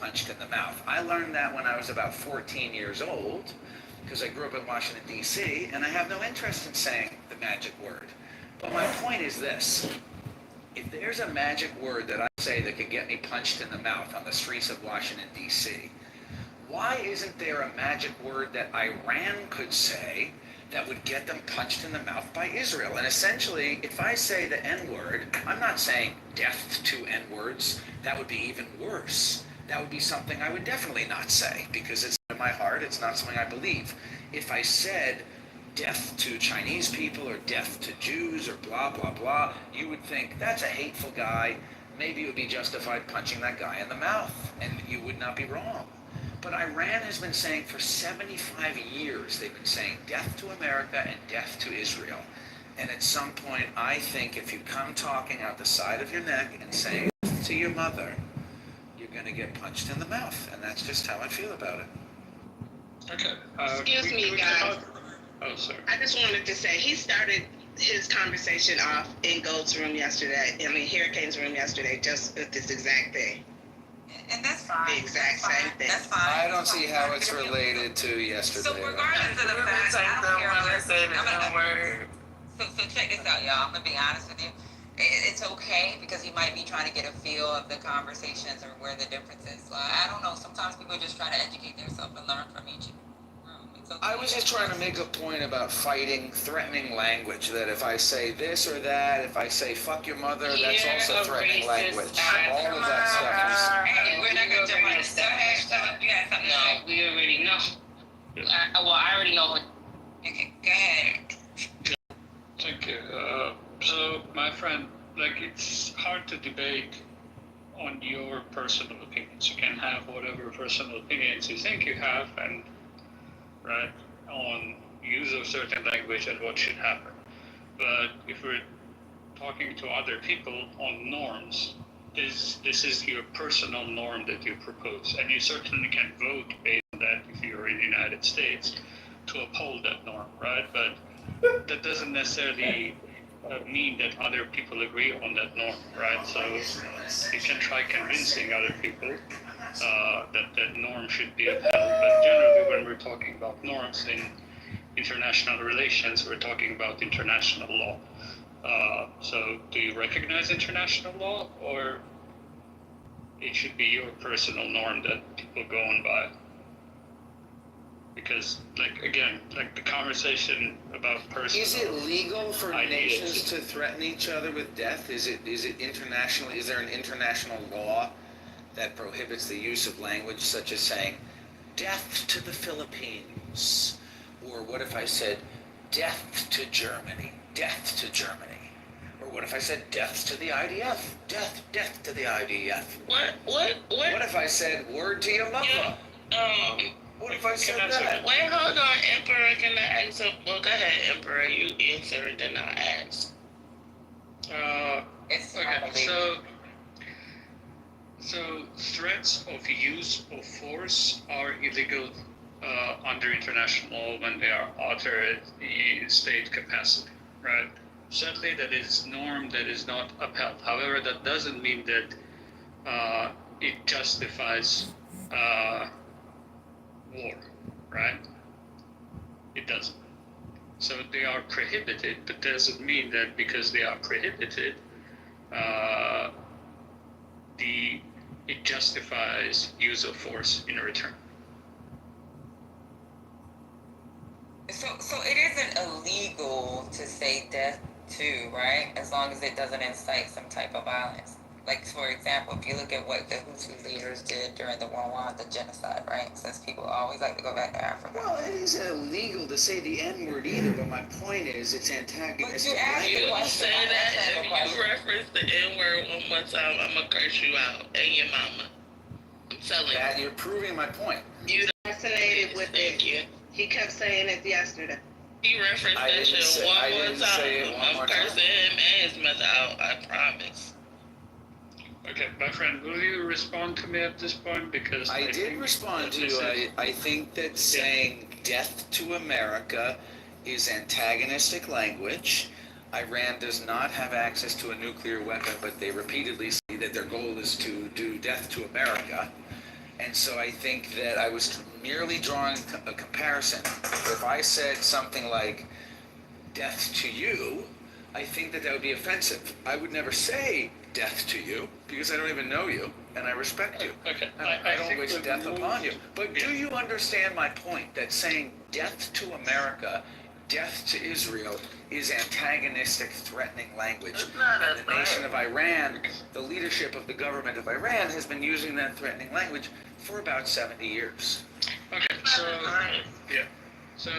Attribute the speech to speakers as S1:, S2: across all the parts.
S1: punched in the mouth. I learned that when I was about 14 years old, because I grew up in Washington, D.C., and I have no interest in saying the magic word. But my point is this. If there's a magic word that I say that could get me punched in the mouth on the streets of Washington, D.C., why isn't there a magic word that Iran could say that would get them punched in the mouth by Israel? And essentially, if I say the N-word, I'm not saying death to N-words. That would be even worse. That would be something I would definitely not say, because it's in my heart, it's not something I believe. If I said death to Chinese people or death to Jews or blah, blah, blah, you would think, that's a hateful guy. Maybe it would be justified punching that guy in the mouth, and you would not be wrong. But Iran has been saying for 75 years, they've been saying death to America and death to Israel. And at some point, I think if you come talking out the side of your neck and saying to your mother, you're going to get punched in the mouth. And that's just how I feel about it.
S2: Okay.
S3: Excuse me, guys.
S2: Oh, sorry.
S3: I just wanted to say, he started his conversation off in Gold's room yesterday, Hurricane's room yesterday, just with this exact thing.
S4: And that's fine.
S3: The exact same thing.
S4: That's fine.
S1: I don't see how it's related to yesterday.
S4: So regardless of the fact, I don't care what I say the word. So check this out, y'all. I'm gonna be honest with you. It's okay because he might be trying to get a feel of the conversations or where the difference is. I don't know. Sometimes people just try to educate themselves and learn from each room. It's okay.
S1: I was just trying to make a point about fighting threatening language, that if I say this or that, if I say fuck your mother, that's also threatening language. All of that stuff is...
S4: Hey, we're not gonna jump on this stuff. You got something to say?
S5: No, we already know. I already know.
S4: Okay, go ahead.
S2: Thank you. So, my friend, it's hard to debate on your personal opinions. You can have whatever personal opinions you think you have, and right on use of certain language and what should happen. But if we're talking to other people on norms, this is your personal norm that you propose, and you certainly can vote based on that if you're in the United States to uphold that norm, right? But that doesn't necessarily mean that other people agree on that norm, right? So you can try convincing other people that that norm should be upheld. But generally, when we're talking about norms in international relations, we're talking about international law. So do you recognize international law, or it should be your personal norm that people go on by? Because, the conversation about personal...
S1: Is it legal for
S2: ideas
S1: nations to threaten each other with death? Is it international? Is there an international law that prohibits the use of language such as saying, death to the Philippines? Or what if I said, death to Germany, death to Germany? Or what if I said, death to the IDF, death to the IDF?
S5: What?
S1: What if I said, word to your mother? What if I said that?
S5: Wait, hold on, Emperor. Can I ask? Well, go ahead, Emperor. You answer it, then I'll ask.
S2: Okay, so threats of use of force are illegal under international law when they are uttered in state capacity, right? Certainly, that is norm that is not upheld. However, that doesn't mean that it justifies war, right? It doesn't. So they are prohibited, but doesn't mean that because they are prohibited, it justifies use of force in return.
S4: So it isn't illegal to say death too, right? As long as it doesn't incite some type of violence. Like, for example, if you look at what the Hutu leaders did during the Rwanda genocide, right? Since people always like to go back to Africa.
S1: Well, it isn't illegal to say the N-word either, but my point is it's antagonistic.
S4: But you asked
S5: You
S4: the question.
S5: say that if you reference the N-word one more time, I'm gonna curse you out and your mama. I'm telling you.
S1: That you're proving my point.
S5: You
S3: Fascinated with
S5: thank
S3: it.
S5: you.
S3: He kept saying it yesterday.
S5: He referenced
S1: I
S5: that
S1: didn't
S5: shit
S1: say-
S5: one
S1: I
S5: more
S1: didn't say it
S5: time.
S1: one
S5: I'm
S1: more time.
S5: cursing him and his mother out, I promise.
S2: Okay, my friend, will you respond to me at this point? Because
S1: I did
S2: think
S1: respond
S2: that
S1: to
S2: this
S1: you.
S2: is-
S1: I think that saying death to America is antagonistic language. Iran does not have access to a nuclear weapon, but they repeatedly say that their goal is to do death to America. And so I think that I was merely drawing a comparison. If I said something like, death to you, I think that would be offensive. I would never say death to you because I don't even know you and I respect you.
S2: Okay.
S1: I don't
S2: think
S1: wish
S2: the
S1: death
S2: move-
S1: upon you. But do you understand my point that saying death to America, death to Israel is antagonistic, threatening language?
S5: It's not
S1: And
S5: a
S1: the nation
S5: threat.
S1: of Iran, the leadership of the government of Iran has been using that threatening language for about 70 years.
S2: Okay,
S5: It's
S2: so
S5: not a threat.
S2: yeah, so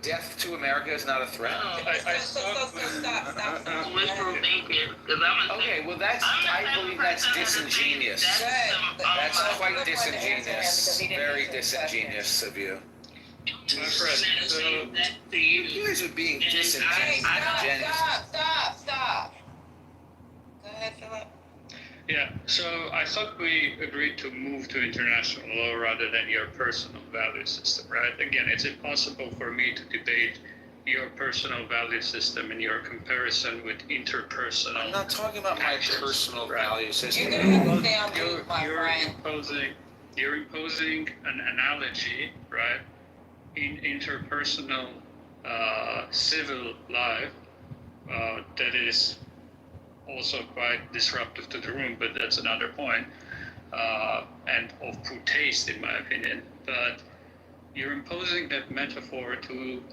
S1: Death to America is not a threat.
S5: No.
S4: Stop.
S5: Wishful thinking. Because I'm a
S1: Okay, well I believe that's disingenuous. That's quite disingenuous. Very disingenuous of you.
S2: my friend, so
S1: You guys are being disingenuous.
S4: Stop. Go ahead, Philip.
S2: yeah, so I thought we agreed to move to international law rather than your personal value system, right? Again, it's impossible for me to debate your personal value system and your comparison with interpersonal.
S1: I'm not talking about my personal value system.
S4: You're gonna have to stay on mute, my friend.
S2: You're imposing an analogy, right, in interpersonal civil life that is also quite disruptive to the room, but that's another point, and of poor taste in my opinion. But you're imposing that metaphor to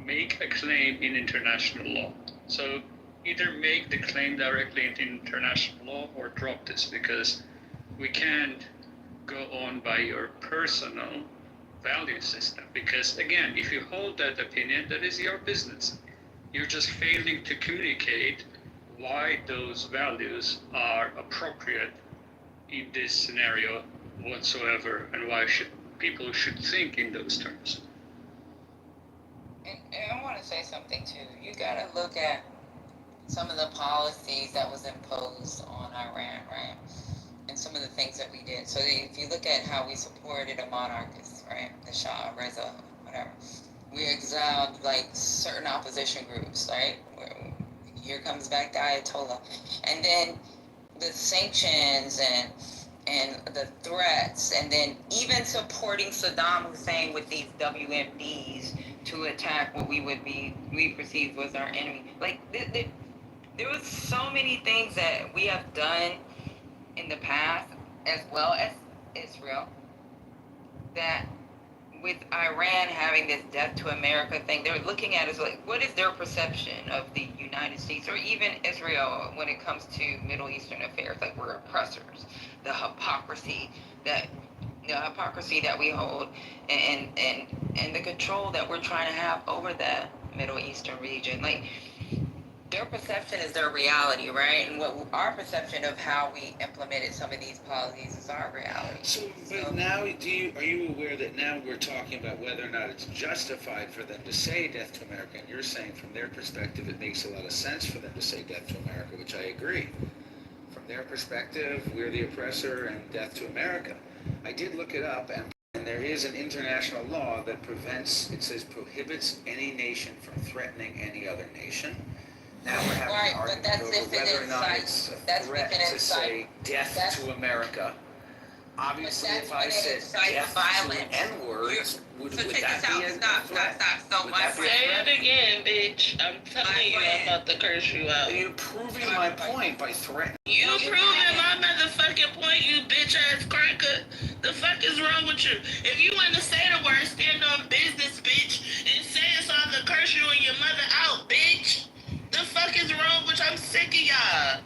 S2: make a claim in international law. So either make the claim directly in international law or drop this, because we can't go on by your personal value system. Because again, if you hold that opinion, that is your business. You're just failing to communicate why those values are appropriate in this scenario whatsoever, and why people should think in those terms.
S4: And I want to say something too. You got to look at some of the policies that was imposed on Iran, right? And some of the things that we did. So if you look at how we supported a monarchist, right? The Shah, Reza, whatever. We exiled like certain opposition groups, right? Here comes back the Ayatollah. And then the sanctions and the threats, and then even supporting Saddam Hussein with these WMDs to attack what we perceived was our enemy. Like there was so many things that we have done in the past, as well as Israel, that with Iran having this death to America thing, they're looking at us like, what is their perception of the United States or even Israel when it comes to Middle Eastern affairs? Like, we're oppressors. The hypocrisy that we hold, and the control that we're trying to have over the Middle Eastern region. Like, their perception is their reality, right? And what our perception of how we implemented some of these policies is our reality.
S1: But now, are you aware that now we're talking about whether or not it's justified for them to say death to America? And you're saying from their perspective, it makes a lot of sense for them to say death to America, which I agree. From their perspective, we're the oppressor and death to America. I did look it up, and there is an international law that prohibits any nation from threatening any other nation. Now we're having an argument over whether or not it's a threat to say death to America. Obviously, if I said death to N-words, would that be a threat?
S4: So
S1: Would
S4: my
S1: that be a
S5: Say
S1: threat?
S5: it again, bitch. I'm telling you, I'm about to curse you out.
S1: You're proving my point by threatening.
S5: You proving my motherfucking point, you bitch ass cracker. The fuck is wrong with you? If you want to say the word, stand on business, bitch, and say it so I can curse you and your mother out, bitch. The fuck is wrong with you? I'm sick of y'all.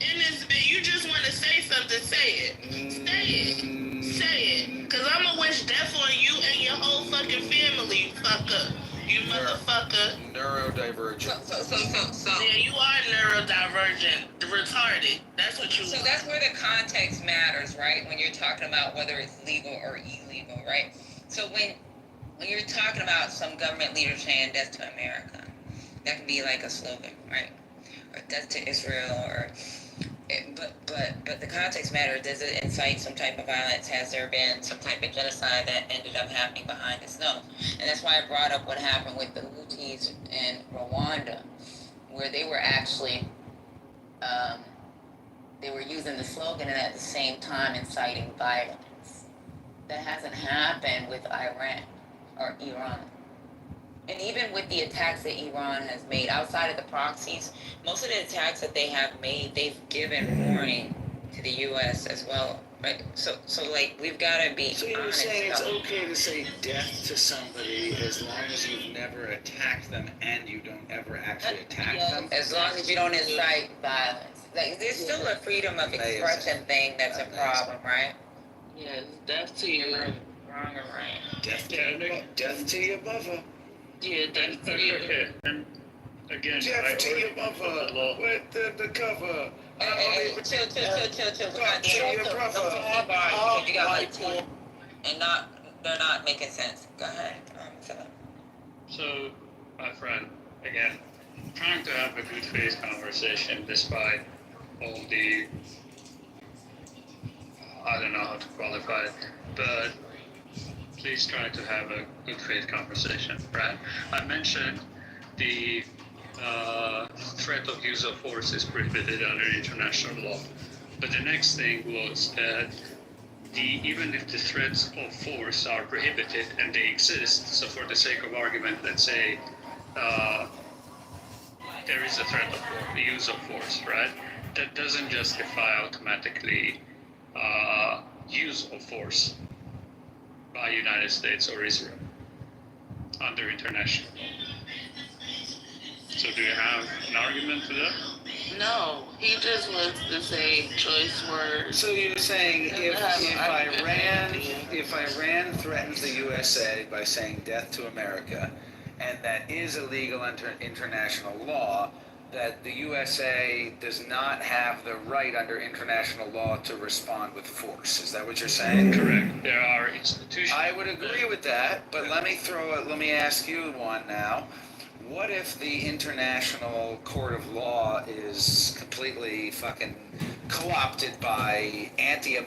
S5: In this bit, you just want to say something, say it. Say it. Say it. Cause I'ma wish death on you and your whole fucking family, you fucker. You motherfucker.
S1: Neurodivergent.
S4: So
S5: Yeah, you are neurodivergent, retarded. That's what you
S4: So
S5: are.
S4: that's where the context matters, right? When you're talking about whether it's legal or illegal, right? So when you're talking about some government leader saying death to America, that can be like a slogan, right? Or death to Israel, or but the context matters. Does it incite some type of violence? Has there been some type of genocide that ended up happening behind this? No. And that's why I brought up what happened with the Houthis in Rwanda, where they were actually they were using the slogan and at the same time inciting violence. That hasn't happened with Iran or Iran. And even with the attacks that Iran has made outside of the proxies, most of the attacks that they have made, they've given warning to the U.S. as well, right? So like we've got to be.
S1: So you're
S4: honest
S1: saying it's
S4: about-
S1: okay to say death to somebody as long as you've never attacked them and you don't ever actually attack them?
S4: As long as you don't incite violence. Like there's still a freedom of expression thing that's a problem, right?
S5: Yes, death to you.
S4: Wrong or right?
S1: Death
S2: Yeah,
S1: to your mother.
S5: Yeah, death to you.
S2: Okay, and again,
S1: Death to your
S2: the law.
S1: mother. With the cover.
S4: Hey, chill. We're not
S1: to your
S4: there.
S1: brother.
S4: Don't talk about it because you got like two, and they're not making sense. Go ahead, Philip.
S2: So, my friend, again, trying to have a good faith conversation despite all the, I don't know how to qualify it, but please try to have a good faith conversation, right? I mentioned the threat of use of force is prohibited under international law. But the next thing was that even if the threats of force are prohibited and they exist, so for the sake of argument, let's say there is a threat of the use of force, right? That doesn't justify automatically use of force by United States or Israel under international law. So do you have an argument to that?
S5: No, he just wants to say choice words.
S1: So you're saying if
S5: If
S1: Iran threatens the USA by saying death to America, and that is illegal under international law, that the USA does not have the right under international law to respond with force. Is that what you're saying?
S2: Correct. There are institutions.
S1: I would agree with that, but let me ask you one now. What if the international court of law is completely fucking co-opted by